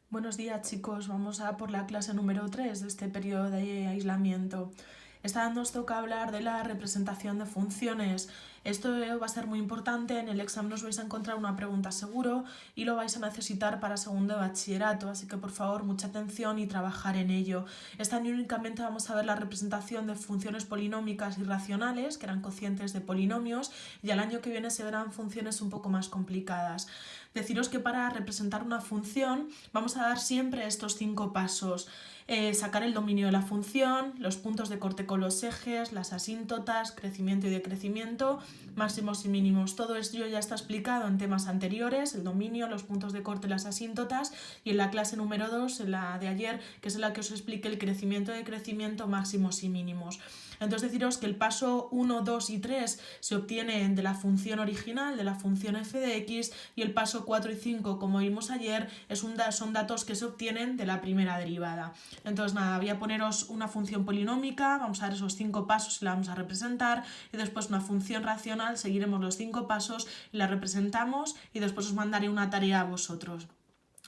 Buenos días chicos, vamos a por la clase número 3 de este periodo de aislamiento. Esta vez nos toca hablar de la representación de funciones. Esto va a ser muy importante, en el examen os vais a encontrar una pregunta seguro y lo vais a necesitar para segundo de bachillerato, así que por favor mucha atención y trabajar en ello. Este año únicamente vamos a ver la representación de funciones polinómicas y racionales, que eran cocientes de polinomios, y al año que viene se verán funciones un poco más complicadas. Deciros que para representar una función vamos a dar siempre estos 5 pasos. Sacar el dominio de la función, los puntos de corte con los ejes, las asíntotas, crecimiento y decrecimiento, máximos y mínimos. Todo esto ya está explicado en temas anteriores, el dominio, los puntos de corte, las asíntotas, y en la clase número 2, en la de ayer, que es en la que os expliqué el crecimiento y decrecimiento, máximos y mínimos. Entonces deciros que el paso 1, 2 y 3 se obtiene de la función original, de la función f de x, y el paso 4 y 5, como vimos ayer, son datos que se obtienen de la primera derivada. Entonces nada, voy a poneros una función polinómica, vamos a ver esos 5 pasos y la vamos a representar, y después una función racional, seguiremos los 5 pasos y la representamos, y después os mandaré una tarea a vosotros.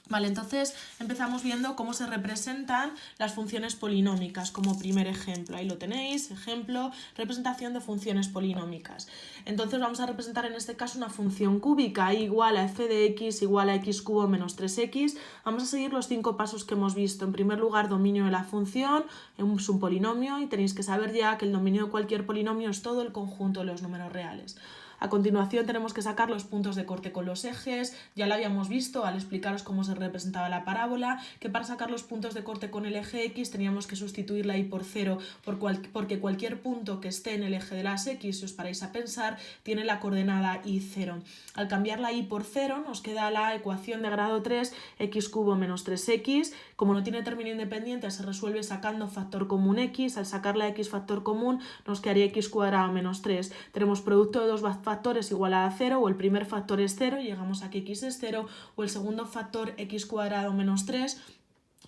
Vale, entonces empezamos viendo cómo se representan las funciones polinómicas como primer ejemplo. Ahí lo tenéis, ejemplo, representación de funciones polinómicas. Entonces vamos a representar en este caso una función cúbica igual a f de x igual a x cubo menos 3x. Vamos a seguir los 5 pasos que hemos visto. En primer lugar, dominio de la función, es un polinomio y tenéis que saber ya que el dominio de cualquier polinomio es todo el conjunto de los números reales. A continuación tenemos que sacar los puntos de corte con los ejes, ya lo habíamos visto al explicaros cómo se representaba la parábola, que para sacar los puntos de corte con el eje x teníamos que sustituir la y por 0, porque cualquier punto que esté en el eje de las x, si os paráis a pensar, tiene la coordenada y0. Al cambiar la y por 0 nos queda la ecuación de grado 3, x cubo menos 3x, como no tiene término independiente se resuelve sacando factor común x, al sacar la x factor común nos quedaría x cuadrado menos 3. Tenemos producto de dos factores igual a 0, o el primer factor es 0 y llegamos a que x es 0, o el segundo factor x cuadrado menos 3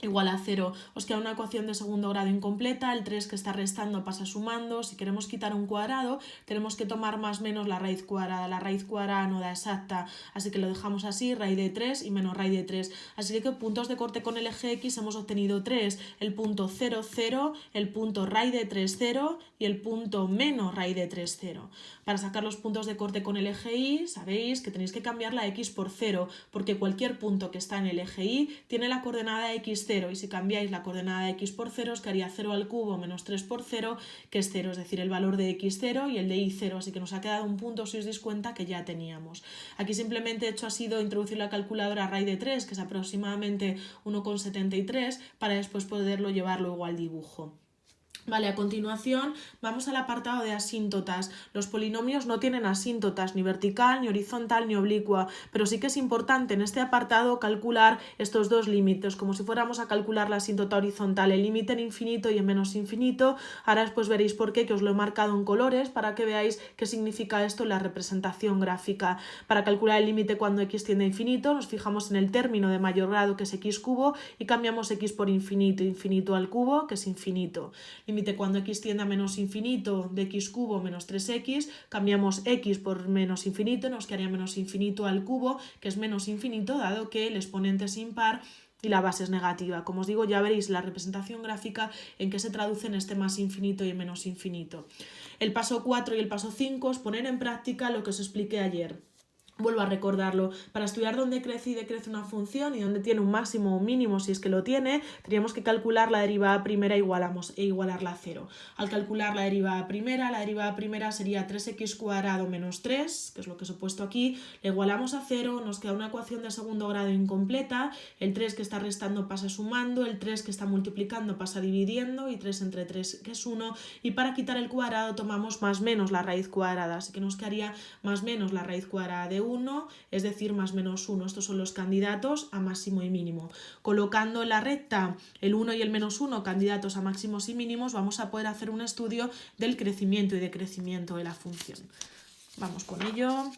igual a 0. Os queda una ecuación de segundo grado incompleta, el 3 que está restando pasa sumando, si queremos quitar un cuadrado tenemos que tomar más menos la raíz cuadrada no da exacta, así que lo dejamos así, raíz de 3 y menos raíz de 3, así que puntos de corte con el eje x hemos obtenido 3, el punto 0, 0, el punto raíz de 3, 0 y el punto menos raíz de 3, 0. Para sacar los puntos de corte con el eje y sabéis que tenéis que cambiar la x por 0, porque cualquier punto que está en el eje y tiene la coordenada x 0, y si cambiáis la coordenada de x por 0 os quedaría 0 al cubo menos 3 por 0, que es 0, es decir, el valor de x 0 y el de y 0, así que nos ha quedado un punto, si os dais cuenta, que ya teníamos. Aquí simplemente he hecho ha sido introducir la calculadora raíz de 3, que es aproximadamente 1,73, para después poderlo llevar luego al dibujo. Vale, a continuación vamos al apartado de asíntotas. Los polinomios no tienen asíntotas ni vertical, ni horizontal, ni oblicua, pero sí que es importante en este apartado calcular estos dos límites, como si fuéramos a calcular la asíntota horizontal, el límite en infinito y en menos infinito. Ahora después veréis por qué, que os lo he marcado en colores para que veáis qué significa esto en la representación gráfica. Para calcular el límite cuando x tiende a infinito, nos fijamos en el término de mayor grado, que es x cubo, y cambiamos x por infinito, infinito al cubo, que es infinito. Límite cuando x tiende a menos infinito de x cubo menos 3x, cambiamos x por menos infinito, nos quedaría menos infinito al cubo, que es menos infinito, dado que el exponente es impar y la base es negativa. Como os digo, ya veréis la representación gráfica en que se traducen este más infinito y el menos infinito. El paso 4 y el paso 5 es poner en práctica lo que os expliqué ayer. Vuelvo a recordarlo, para estudiar dónde crece y decrece una función y dónde tiene un máximo o un mínimo, si es que lo tiene, teníamos que calcular la derivada primera e igualarla a 0. Al calcular la derivada primera sería 3x cuadrado menos 3, que es lo que os he puesto aquí, le igualamos a 0, nos queda una ecuación de segundo grado incompleta, el 3 que está restando pasa sumando, el 3 que está multiplicando pasa dividiendo, y 3 entre 3 que es 1, y para quitar el cuadrado tomamos más menos la raíz cuadrada, así que nos quedaría más menos la raíz cuadrada de 1, es decir, más menos 1. Estos son los candidatos a máximo y mínimo. Colocando en la recta el 1 y el menos 1, candidatos a máximos y mínimos, vamos a poder hacer un estudio del crecimiento y decrecimiento de la función. Vamos con ello.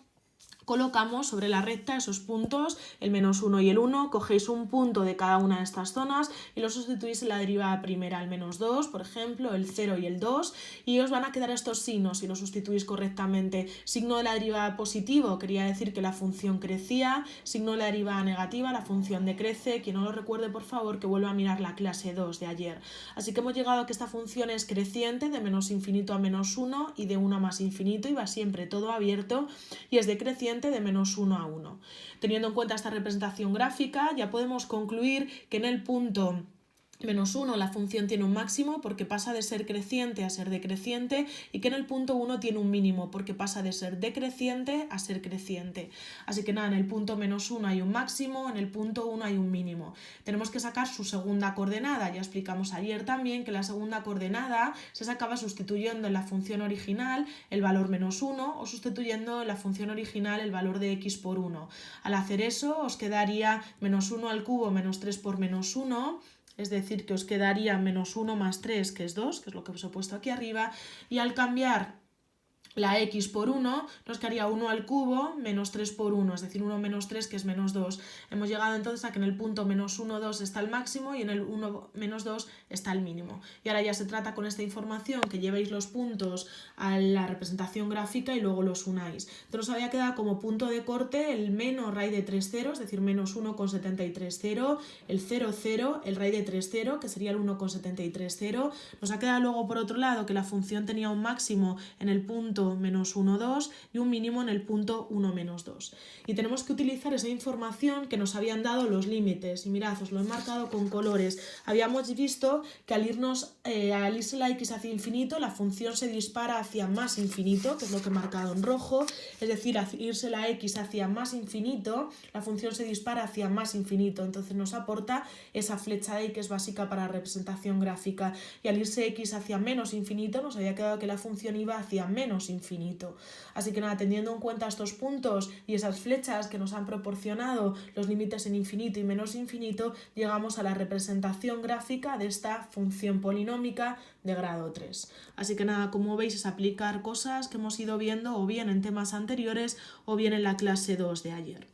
colocamos sobre la recta esos puntos, el -1 y el 1, cogéis un punto de cada una de estas zonas y lo sustituís en la derivada primera, el -2, por ejemplo, el 0 y el 2, y os van a quedar estos signos si lo sustituís correctamente. Signo de la derivada positivo quería decir que la función crecía, signo de la derivada negativa, la función decrece. Quien no lo recuerde, por favor, que vuelva a mirar la clase 2 de ayer. Así que hemos llegado a que esta función es creciente de menos infinito a -1 y de 1 a más infinito, y va siempre todo abierto, y es decreciente de -1 a 1. Teniendo en cuenta esta representación gráfica, ya podemos concluir que en el punto -1 la función tiene un máximo porque pasa de ser creciente a ser decreciente, y que en el punto 1 tiene un mínimo porque pasa de ser decreciente a ser creciente. Así que nada, en el punto -1 hay un máximo, en el punto 1 hay un mínimo. Tenemos que sacar su segunda coordenada. Ya explicamos ayer también que la segunda coordenada se sacaba sustituyendo en la función original el valor -1 o sustituyendo en la función original el valor de x por 1. Al hacer eso os quedaría -1 al cubo menos 3 por -1, es decir, que os quedaría -1 más 3, que es 2, que es lo que os he puesto aquí arriba, y al cambiar la x por 1 nos quedaría 1 al cubo menos 3 por 1, es decir, 1 menos 3, que es menos 2. Hemos llegado entonces a que en el punto -1, 2 está el máximo y en el 1, menos 2 está el mínimo. Y ahora ya se trata con esta información que llevéis los puntos a la representación gráfica y luego los unáis. Entonces nos había quedado como punto de corte el menos raíz de 3 ceros, es decir, -1,73, 0, el 0, 0, el raíz de 3, 0, que sería el 1,73, 0. Nos ha quedado luego por otro lado que la función tenía un máximo en el punto -1, 2 y un mínimo en el punto 1, menos 2. Y tenemos que utilizar esa información que nos habían dado los límites. Y mirad, os lo he marcado con colores. Habíamos visto que al irse la x hacia infinito, la función se dispara hacia más infinito, que es lo que he marcado en rojo. Es decir, al irse la x hacia más infinito, la función se dispara hacia más infinito. Entonces nos aporta esa flecha de y que es básica para representación gráfica. Y al irse x hacia menos infinito, nos había quedado que la función iba hacia menos infinito. Así que nada, teniendo en cuenta estos puntos y esas flechas que nos han proporcionado los límites en infinito y menos infinito, llegamos a la representación gráfica de esta función polinómica de grado 3. Así que nada, como veis, es aplicar cosas que hemos ido viendo o bien en temas anteriores o bien en la clase 2 de ayer.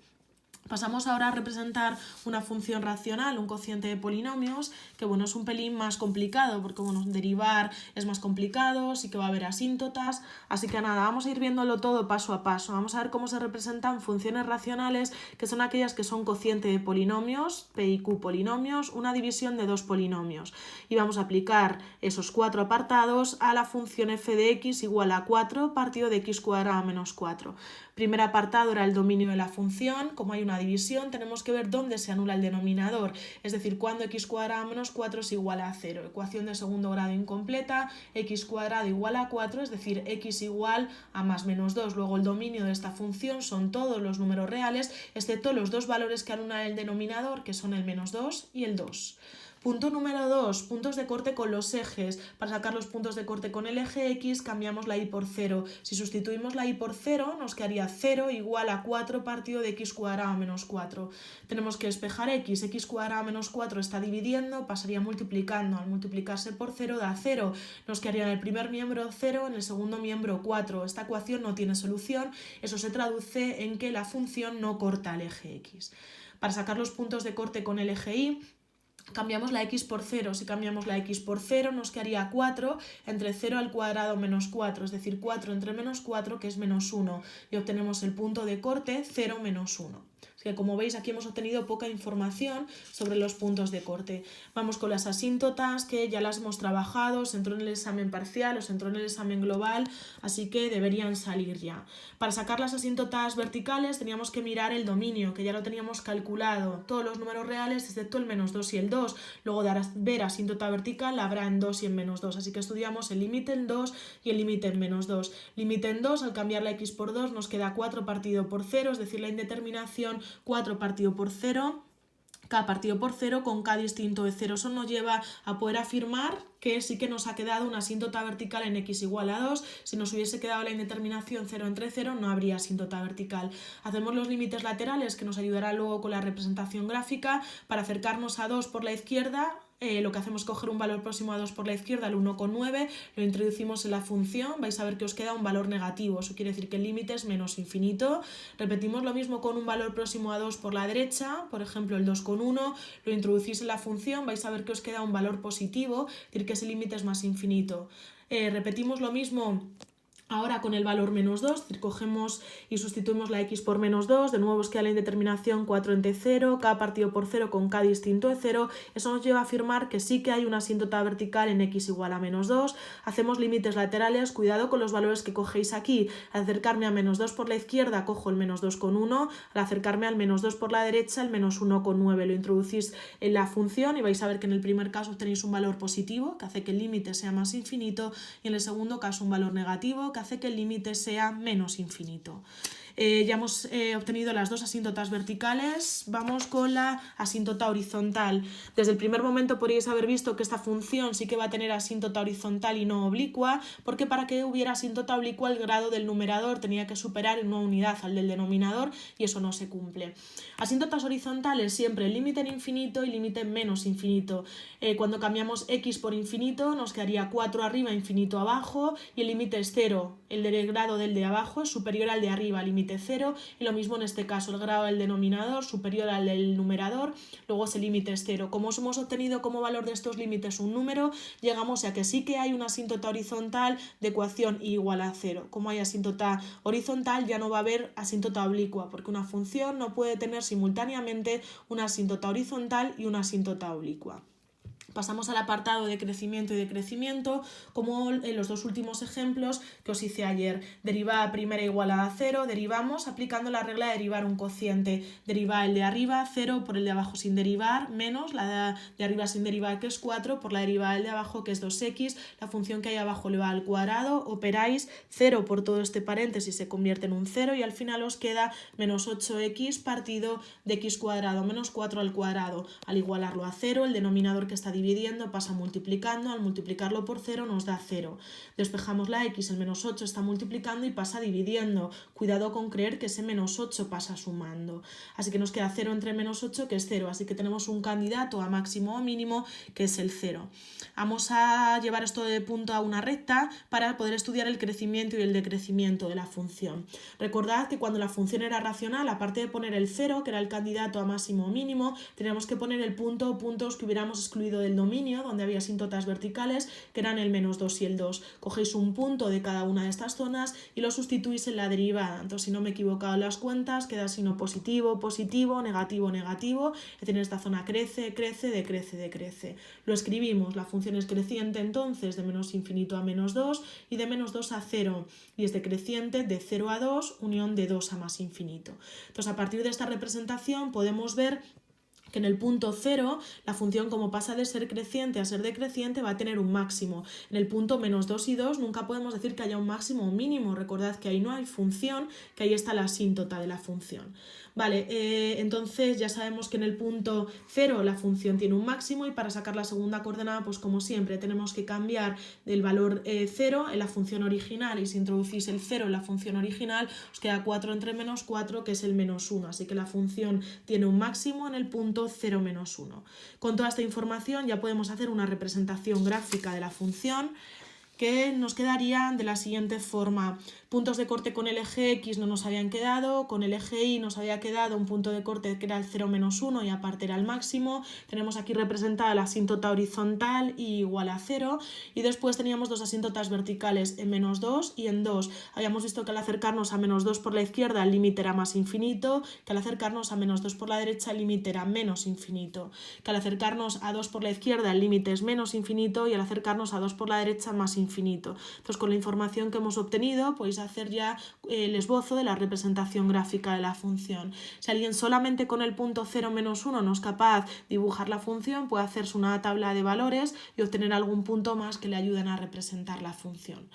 Pasamos ahora a representar una función racional, un cociente de polinomios, que bueno, es un pelín más complicado porque bueno, derivar es más complicado, sí que va a haber asíntotas, así que nada, vamos a ir viéndolo todo paso a paso. Vamos a ver cómo se representan funciones racionales, que son aquellas que son cociente de polinomios, P y Q polinomios, una división de dos polinomios. Y vamos a aplicar esos 4 apartados a la función f de x igual a 4 partido de x cuadrado menos 4. Primer apartado era el dominio de la función. Como hay una división, tenemos que ver dónde se anula el denominador, es decir, cuando x cuadrado menos 4 es igual a 0. Ecuación de segundo grado incompleta, x cuadrado igual a 4, es decir, x igual a más menos 2. Luego el dominio de esta función son todos los números reales, excepto los dos valores que anulan el denominador, que son el menos 2 y el 2. Punto número 2, puntos de corte con los ejes. Para sacar los puntos de corte con el eje x cambiamos la y por 0. Si sustituimos la y por 0 nos quedaría 0 igual a 4 partido de x cuadrado menos 4. Tenemos que despejar x cuadrado menos 4 está dividiendo, pasaría multiplicando. Al multiplicarse por 0 da 0. Nos quedaría en el primer miembro 0, en el segundo miembro 4. Esta ecuación no tiene solución, eso se traduce en que la función no corta el eje x. Para sacar los puntos de corte con el eje y, cambiamos la x por 0. Si cambiamos la x por 0 nos quedaría 4 entre 0 al cuadrado menos 4, es decir, 4 entre menos 4, que es menos 1, y obtenemos el punto de corte 0 menos 1. Así que como veis aquí hemos obtenido poca información sobre los puntos de corte. Vamos con las asíntotas, que ya las hemos trabajado, os entró en el examen parcial, os entró en el examen global, así que deberían salir ya. Para sacar las asíntotas verticales teníamos que mirar el dominio, que ya lo teníamos calculado, todos los números reales excepto el menos 2 y el 2. Luego de ver asíntota vertical habrá en 2 y en menos 2, así que estudiamos el límite en 2 y el límite en menos 2. Límite en 2, al cambiar la x por 2 nos queda 4 partido por 0, es decir, la indeterminación 4 partido por 0, k partido por 0 con k distinto de 0. Eso nos lleva a poder afirmar que sí que nos ha quedado una asíntota vertical en x igual a 2. Si nos hubiese quedado la indeterminación 0 entre 0, no habría asíntota vertical. Hacemos los límites laterales, que nos ayudará luego con la representación gráfica. Para acercarnos a 2 por la izquierda, lo que hacemos es coger un valor próximo a 2 por la izquierda, el 1,9, lo introducimos en la función, vais a ver que os queda un valor negativo, eso quiere decir que el límite es menos infinito. Repetimos lo mismo con un valor próximo a 2 por la derecha, por ejemplo el 2,1, lo introducís en la función, vais a ver que os queda un valor positivo, es decir que ese límite es más infinito. Repetimos lo mismo ahora con el valor menos 2, es decir, cogemos y sustituimos la x por menos 2, de nuevo os queda la indeterminación 4 entre 0, k partido por 0 con k distinto de 0, eso nos lleva a afirmar que sí que hay una asíntota vertical en x igual a menos 2, hacemos límites laterales, cuidado con los valores que cogéis aquí, al acercarme a menos 2 por la izquierda cojo el menos 2,1, al acercarme al menos 2 por la derecha el menos 1,9, lo introducís en la función y vais a ver que en el primer caso obtenéis un valor positivo, que hace que el límite sea más infinito, y en el segundo caso un valor negativo, que hace que el límite sea menos infinito. Ya hemos obtenido las dos asíntotas verticales, vamos con la asíntota horizontal. Desde el primer momento podríais haber visto que esta función sí que va a tener asíntota horizontal y no oblicua, porque para que hubiera asíntota oblicua el grado del numerador tenía que superar en una unidad al del denominador y eso no se cumple. Asíntotas horizontales siempre límite en infinito y límite en menos infinito. Cuando cambiamos x por infinito nos quedaría 4 arriba, infinito abajo, y el límite es 0. El del grado del de abajo es superior al de arriba, límite 0, y lo mismo en este caso, el grado del denominador superior al del numerador, luego ese límite es 0. Como hemos obtenido como valor de estos límites un número, llegamos a que sí que hay una asíntota horizontal de ecuación y igual a 0. Como hay asíntota horizontal ya no va a haber asíntota oblicua, porque una función no puede tener simultáneamente una asíntota horizontal y una asíntota oblicua. Pasamos al apartado de crecimiento y decrecimiento, como en los dos últimos ejemplos que os hice ayer. Derivada primera igual a 0, derivamos aplicando la regla de derivar un cociente. Deriva el de arriba, 0 por el de abajo sin derivar, menos la de arriba sin derivar, que es 4, por la derivada del de abajo, que es 2x. La función que hay abajo elevada al cuadrado, operáis 0 por todo este paréntesis, se convierte en un 0 y al final os queda menos 8x partido de x cuadrado, menos 4 al cuadrado. Al igualarlo a 0, el denominador que está dividiendo pasa multiplicando, al multiplicarlo por 0 nos da 0. Despejamos la x, el menos 8 está multiplicando y pasa dividiendo. Cuidado con creer que ese menos 8 pasa sumando. Así que nos queda 0 entre menos 8, que es 0. Así que tenemos un candidato a máximo o mínimo, que es el 0. Vamos a llevar esto de punto a una recta para poder estudiar el crecimiento y el decrecimiento de la función. Recordad que cuando la función era racional, aparte de poner el 0, que era el candidato a máximo o mínimo, teníamos que poner el punto o puntos que hubiéramos excluido del dominio, donde había asíntotas verticales, que eran el menos 2 y el 2. Cogéis un punto de cada una de estas zonas y lo sustituís en la derivada. Entonces, si no me he equivocado en las cuentas, queda signo positivo, positivo, negativo, negativo. Es decir, en esta zona crece, crece, decrece, decrece. Lo escribimos, la función es creciente entonces de menos infinito a menos 2 y de menos 2 a 0. Y es decreciente de 0 a 2, unión de 2 a más infinito. Entonces, a partir de esta representación podemos ver que en el punto 0 la función, como pasa de ser creciente a ser decreciente, va a tener un máximo. En el punto menos 2 y 2 nunca podemos decir que haya un máximo o mínimo. Recordad que ahí no hay función, que ahí está la asíntota de la función. Vale, entonces ya sabemos que en el punto 0 la función tiene un máximo y para sacar la segunda coordenada, pues como siempre, tenemos que cambiar el valor 0 en la función original, y si introducís el 0 en la función original os queda 4 entre menos 4, que es el menos 1, así que la función tiene un máximo en el punto 0 menos 1. Con toda esta información ya podemos hacer una representación gráfica de la función, que nos quedarían de la siguiente forma. Puntos de corte con el eje X no nos habían quedado, con el eje Y nos había quedado un punto de corte que era el 0 menos 1 y aparte era el máximo. Tenemos aquí representada la asíntota horizontal y igual a 0, y después teníamos dos asíntotas verticales en menos 2 y en 2. Habíamos visto que al acercarnos a menos 2 por la izquierda el límite era más infinito, que al acercarnos a menos 2 por la derecha el límite era menos infinito, que al acercarnos a 2 por la izquierda el límite es menos infinito y al acercarnos a 2 por la derecha más infinito. Entonces, con la información que hemos obtenido podéis hacer ya el esbozo de la representación gráfica de la función. Si alguien solamente con el punto 0 menos 1 no es capaz de dibujar la función, puede hacerse una tabla de valores y obtener algún punto más que le ayuden a representar la función.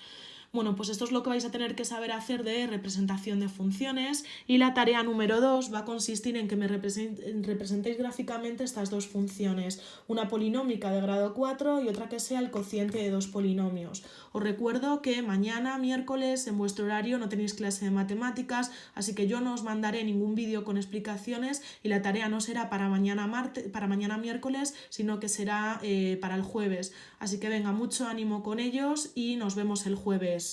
Bueno, pues esto es lo que vais a tener que saber hacer de representación de funciones, y la tarea número 2 va a consistir en que me representéis gráficamente estas dos funciones, una polinómica de grado 4 y otra que sea el cociente de dos polinomios. Os recuerdo que mañana, miércoles, en vuestro horario no tenéis clase de matemáticas, así que yo no os mandaré ningún vídeo con explicaciones y la tarea no será para mañana miércoles, sino que será para el jueves. Así que venga, mucho ánimo con ellos y nos vemos el jueves.